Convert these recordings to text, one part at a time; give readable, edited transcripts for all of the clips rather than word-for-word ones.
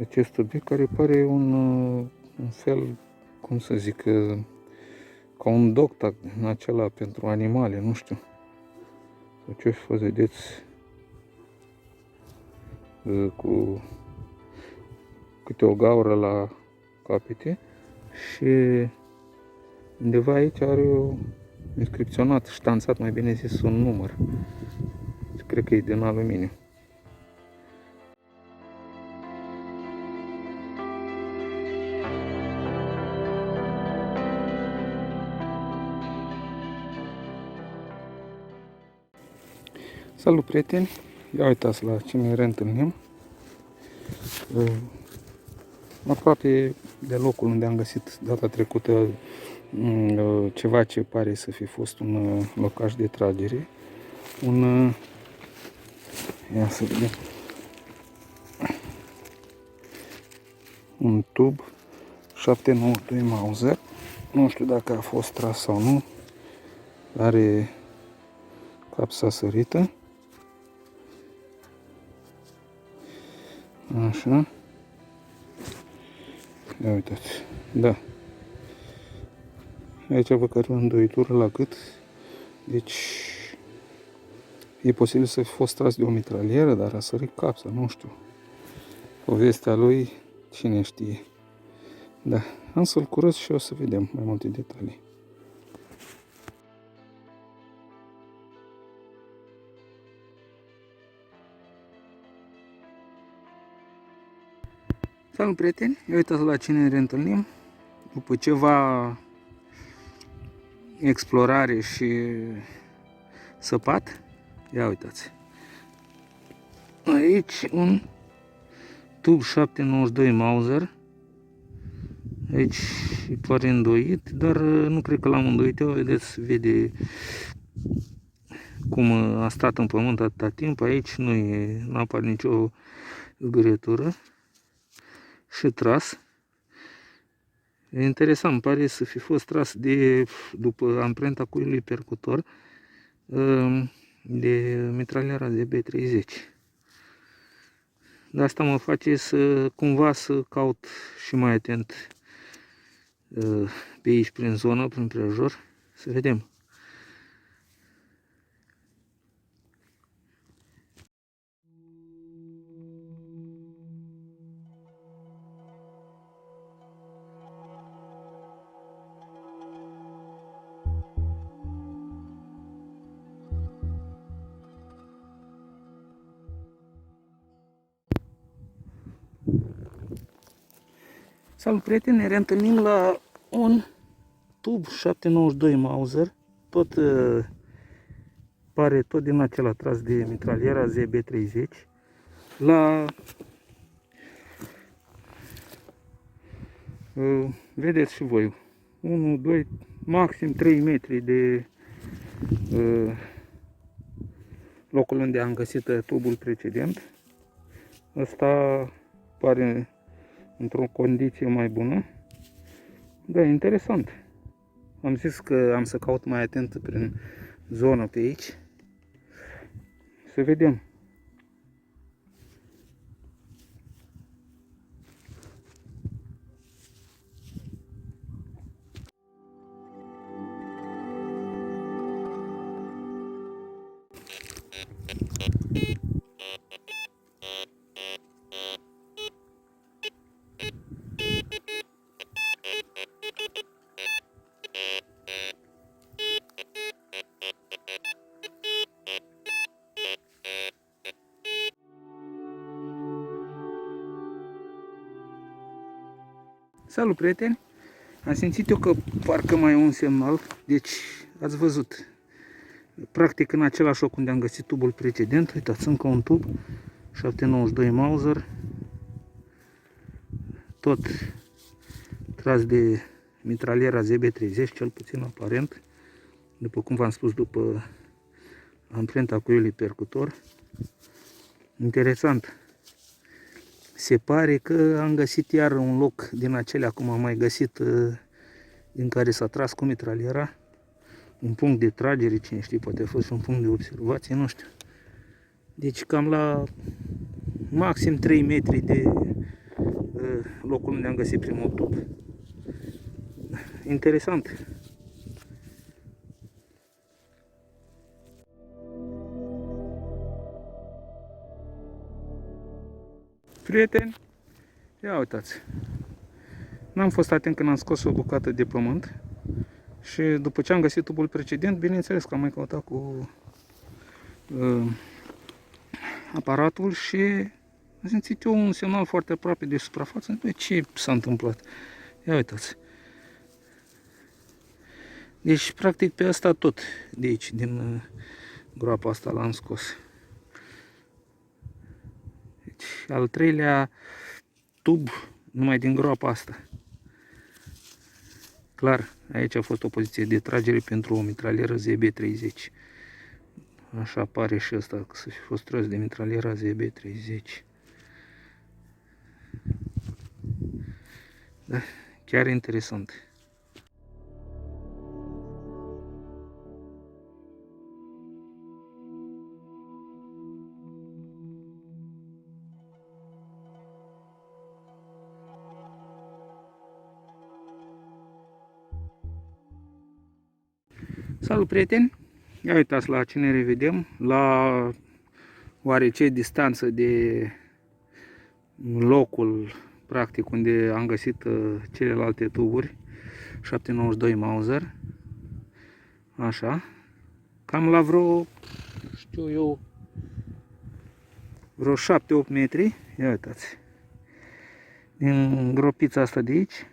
acest obiect care pare un fel, cum să zic, ca un doctor în acela pentru animale, nu știu. Sau ce fi fost, vedeți, cu câte o gaură la capete și undeva aici are o inscripționat, ștanțat, mai bine zis, un număr. Cred că e din aluminiu. Salut, prieteni! Ia uitați la ce ne reîntâlnim. Aproape de locul unde am găsit data trecută ceva ce pare să fi fost un locaș de tragere. Ia să vedem. Un tub 792 Mauser. Nu știu dacă a fost tras sau nu. Are capsa sărită. Așa. Ia uitați. Da. Aici văd că are o îndoitură la gât. Deci e posibil să fi fost tras de o mitralieră, dar a sărit capsa, nu știu. Povestea lui, cine știe. Da, am să-l curăț și o să vedem mai multe detalii. Salut, prieteni! Ia uitați la cine ne reîntâlnim. După ceva explorare și săpat, ia uitați. Aici un tub 792 Mauser. Aici e pare îndoit, dar nu cred că l-am îndoit eu. Vedeți, vede cum a stat în pământ atâta timp. Aici nu apare nicio zgârietură. Și tras. E interesant, pare să fi fost tras după amprenta cuiului percutor de mitraliera de B30. De asta mă face cumva să caut și mai atent pe aici, prin zonă, prin prejur, să vedem. Salut, prieteni, ne reîntâlnim la un tub 792 Mauser, pare tot din acela tras de mitraliera ZB30, vedeți și voi, 1, 2, maxim 3 metri de locul unde am găsit tubul precedent. Ăsta pare într-o condiție mai bună. Da, interesant. Am zis că am să caut mai atent prin zonă pe aici. Să vedem. Salut, prieteni! Am simțit eu că parcă mai e un semnal, deci ați văzut. Practic în același loc unde am găsit tubul precedent, uitați, încă un tub, 792 Mauser, tot tras de mitraliera ZB30, cel puțin aparent, după cum v-am spus, după amprenta cuiului percutor. Interesant. Se pare că am găsit iar un loc din acelea, cum am mai găsit, din care s-a tras cu mitraliera. Un punct de tragere, cine știe, poate a fost un punct de observație, nu știu. Deci cam la maxim 3 metri de locul unde am găsit primul tub. Interesant. Prieteni, ia uitați. N-am fost atent când am scos o bucată de pământ și după ce am găsit tubul precedent, bineînțeles că am mai căutat cu aparatul și am simțit eu un semnal foarte aproape de suprafață. Ce s-a întâmplat? Ia uitați. Deci, practic, pe asta tot de aici, din groapa asta l-am scos. Deci, al treilea tub numai din groapa asta. Clar, aici a fost o poziție de tragere pentru o mitralieră ZB30. Așa pare și asta, că să fi fost tras de mitraliera ZB30. Da, chiar interesant. Salut, prieteni! Ia uitați la ce ne revedem, la oarece distanță de locul practic unde am găsit celelalte tuburi, 792 Mauser, așa, cam la vreo, știu eu, vreo 7-8 metri. Ia uitați, din gropița asta de aici,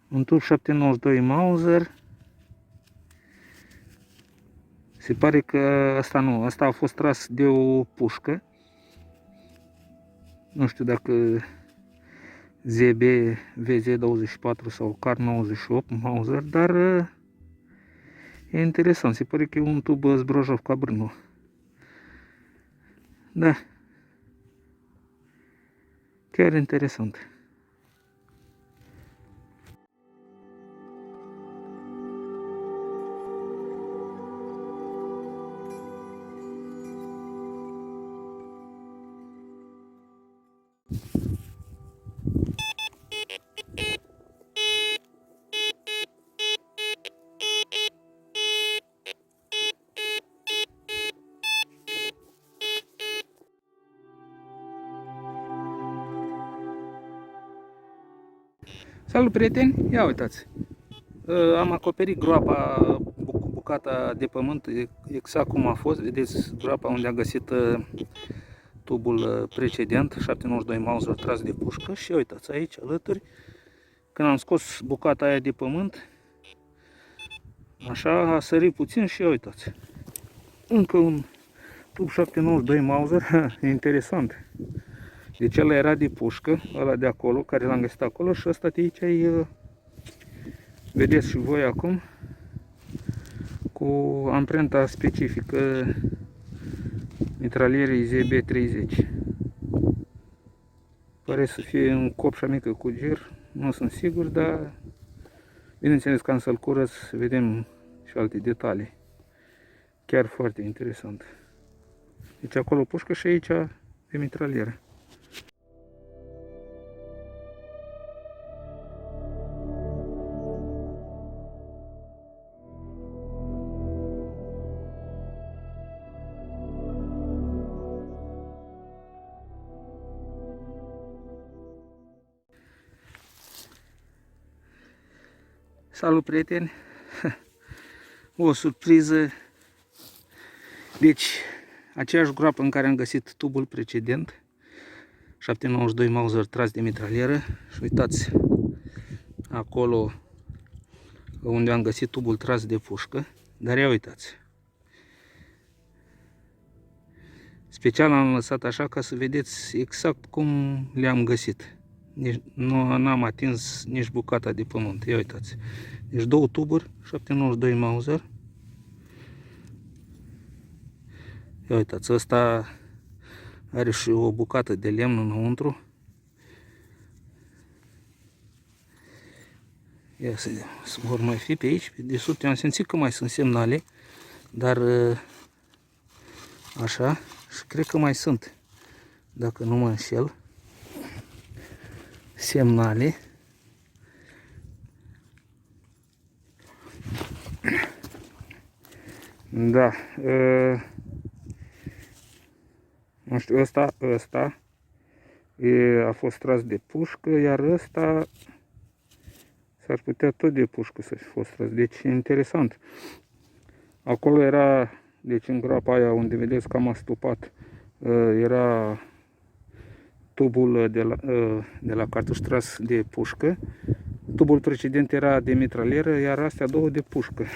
un tub 792 Mauser. Se pare că asta nu, asta a fost tras de o pușcă. Nu știu dacă ZB VZ24 sau CAR 98 Mauser, dar e interesant. Se pare că e un tub Zbrojovka Brno. Da. Chiar interesant. Salut, prieteni! Ia uitați! Am acoperit groapa cu bucata de pământ exact cum a fost. Vedeți groapa unde am găsit tubul precedent, 792 Mauser tras de pușcă. Și uitați aici, alături, când am scos bucata aia de pământ, așa a sărit puțin și uitați. Încă un tub 792 Mauser, interesant. Deci ăla era de pușcă, ăla de acolo, care l-am găsit acolo, și ăsta de aici e, vedeți și voi acum, cu amprenta specifică mitralierei ZB30. Pare să fie un copșa mică cu gir, nu sunt sigur, dar bineînțeles că am să-l curăț, vedem și alte detalii. Chiar foarte interesant. Deci acolo pușcă și aici de mitralieră. Salut, prieteni! O surpriză. Deci, aceeași groapă în care am găsit tubul precedent, 792 Mauser tras de mitralieră, și uitați acolo unde am găsit tubul tras de pușcă, dar ia uitați. Special am lăsat așa ca să vedeți exact cum le-am găsit. Nu am atins nici bucata de pământ. Ia uitați. Deci două tuburi, 792 Mauser. Ia uitați, ăsta are și o bucată de lemn înăuntru. Ia să vedem, vor mai fi pe aici, pe desubt. Eu am simțit că mai sunt semnale, dar așa, și cred că mai sunt, dacă nu mă înșel. semnale. Da. Nu știu, ăsta a fost tras de pușcă, iar ăsta s-ar putea tot de pușcă să fi fost tras. Deci e interesant. Acolo era, deci în groapa aia unde vedeți că am astupat, era tubul de la cartuș tras de pușcă. Tubul precedent era de mitralieră, iar astea două de pușcă.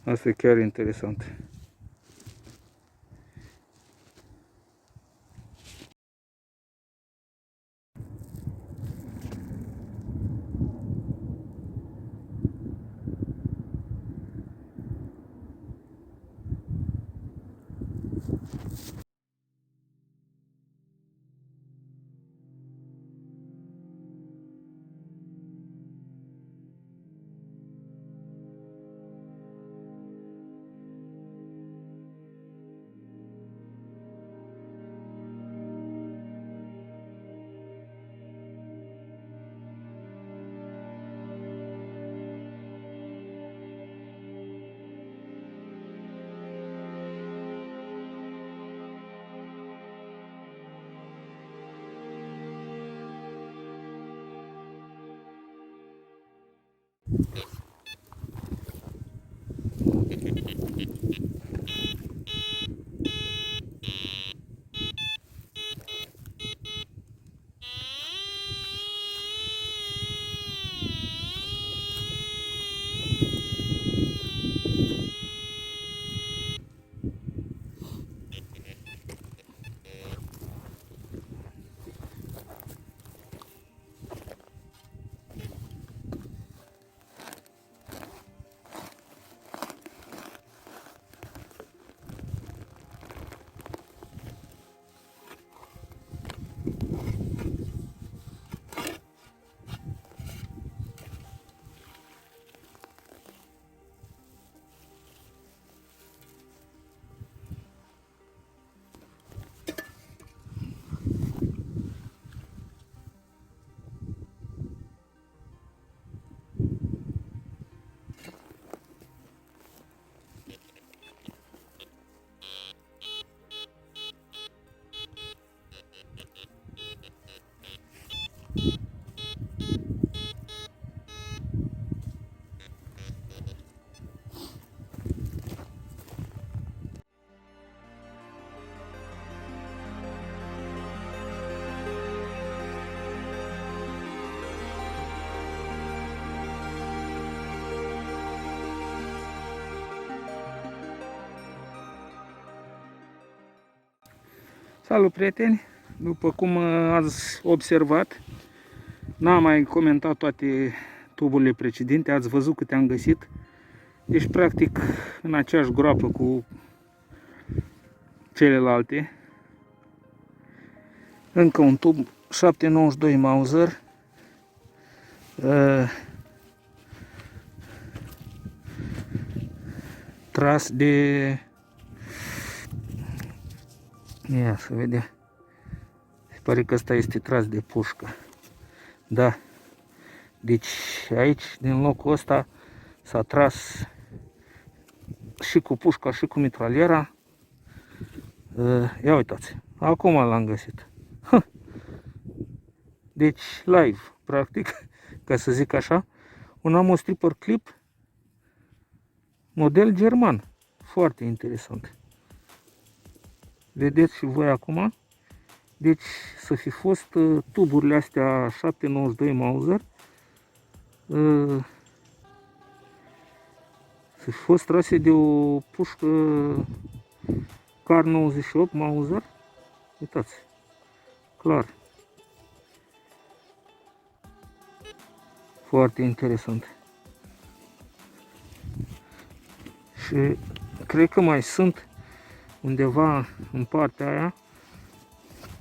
Asta e chiar interesant. Salut prieteni! După cum ați observat, n-am mai comentat toate tuburile precedente, ați văzut câte am găsit. Deci practic în aceeași groapă cu celelalte. Încă un tub 792 Mauser. Tras de... Ia să vedem. Se pare că ăsta este tras de pușcă. Da. Deci aici, din locul ăsta, s-a tras și cu pușca și cu mitraliera. Ia uitați. Acum l-am găsit. Deci live, practic, ca să zic așa. Un ammo stripper clip model german. Foarte interesant. Vedeți și voi acum. Deci să fi fost tuburile astea 792 Mauser. Să fi fost trase de o pușcă Kar 98 Mauser. Uitați. Clar. Foarte interesant. Și cred că mai sunt undeva în partea aia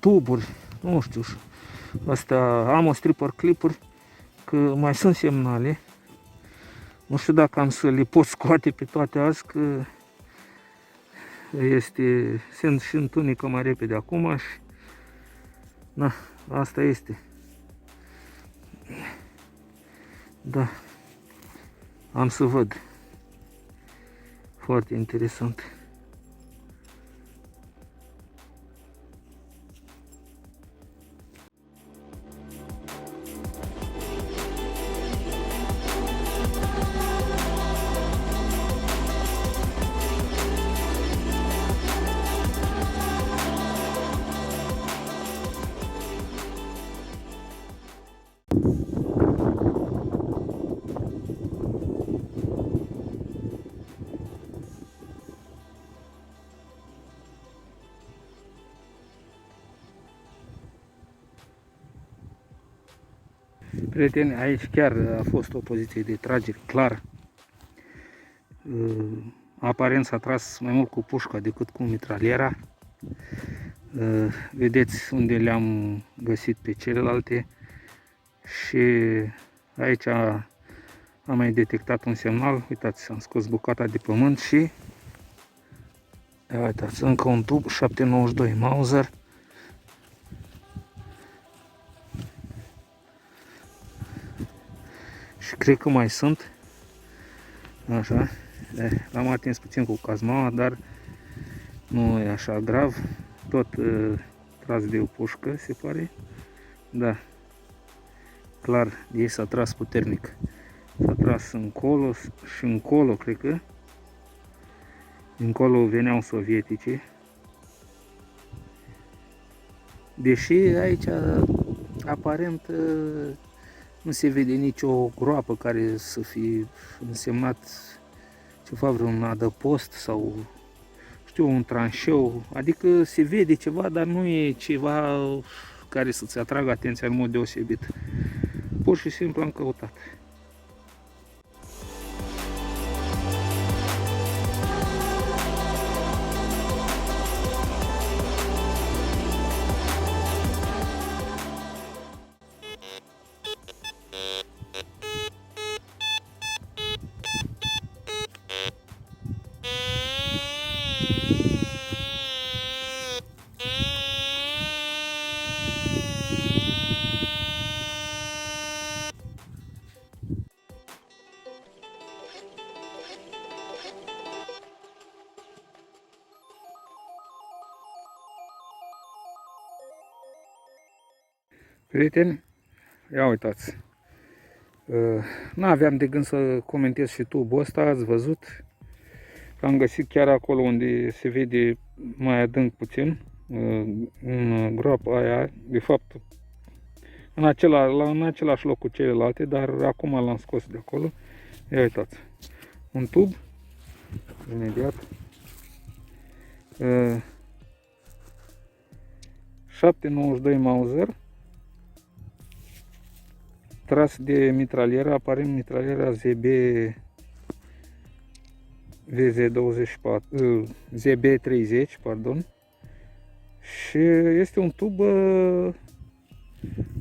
tuburi, nu știu, astea ammo stripper clipuri, că mai sunt semnale. Nu știu dacă am să le pot scoate pe toate azi, că sunt și întunecă mai repede acum și Da, asta este. Da, am să văd. Foarte interesant. Prieteni, aici chiar a fost o poziție de tragere clar. Aparent s-a tras mai mult cu pușca decât cu mitraliera. Vedeți unde le-am găsit pe celelalte. Și aici am mai detectat un semnal. Uitați, am scos bucata de pământ și uitați, încă un tub 792 Mauser. Și cred că mai sunt. Așa. L-am atins puțin cu cazmaua, dar nu e așa grav. Tot tras de o pușcă, se pare. Da. Clar, ei s-a tras puternic. S-a tras încolo și încolo, cred că. Încolo veneau sovietice. Deși aici, aparent, nu se vede nicio groapă care să fi însemnat ceva, vreun adăpost sau, știu, un tranșeu. Adică se vede ceva, dar nu e ceva care să-ți atragă atenția în mod deosebit. Pur și simplu am căutat. Prieteni, ia uitați, n-aveam de gând să comentez și tubul ăsta, ați văzut, l-am găsit chiar acolo unde se vede mai adânc puțin, în groapa aia, de fapt, în același loc cu celelalte, dar acum l-am scos de acolo. Ia uitați, un tub, imediat, 792 Mauser, tras de mitralieră, aparent mitraliera ZB30, pardon. Și este un tub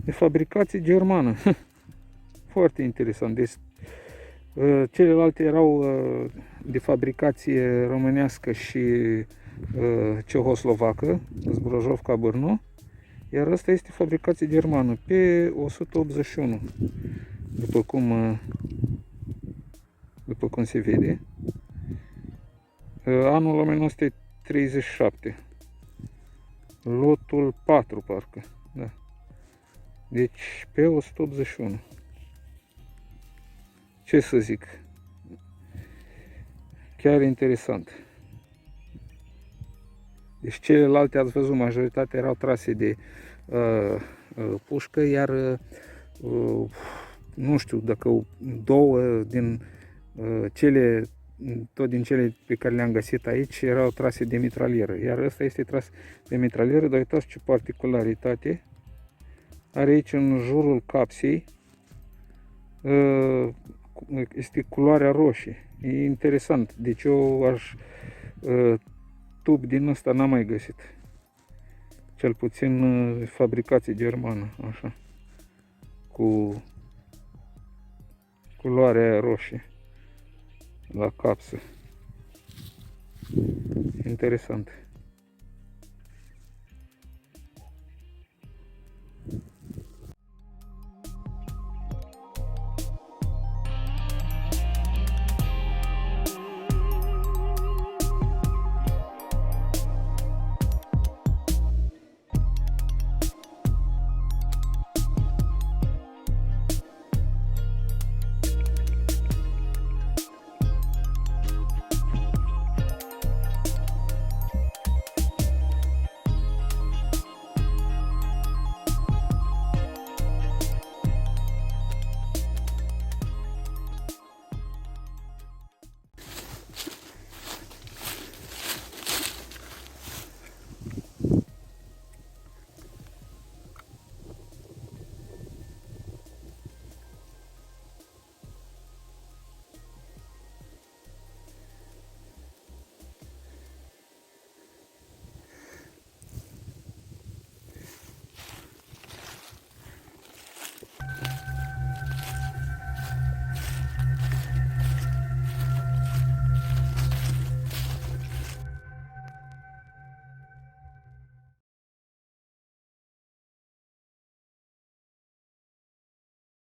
de fabricație germană. Foarte interesant. Deci, celelalte erau de fabricație românească și cehoslovacă, Zbrojovka Brno. Iar asta este fabricație germană, pe 181, după cum se vede. Anul 1937. Lotul 4, parcă. Da. Deci, pe 181. Ce să zic? Chiar interesant. Deci celelalte, ați văzut, majoritatea erau trase de pușcă, iar nu știu dacă două din tot din cele pe care le-am găsit aici erau trase de mitralieră. Iar ăsta este tras de mitralieră, dar uitați ce particularitate are aici în jurul capsei. Este culoarea roșie. E interesant. Deci eu tub din ăsta n-am mai găsit. Cel puțin fabricație germană, așa. Cu culoarea roșie la capsă. Interesant.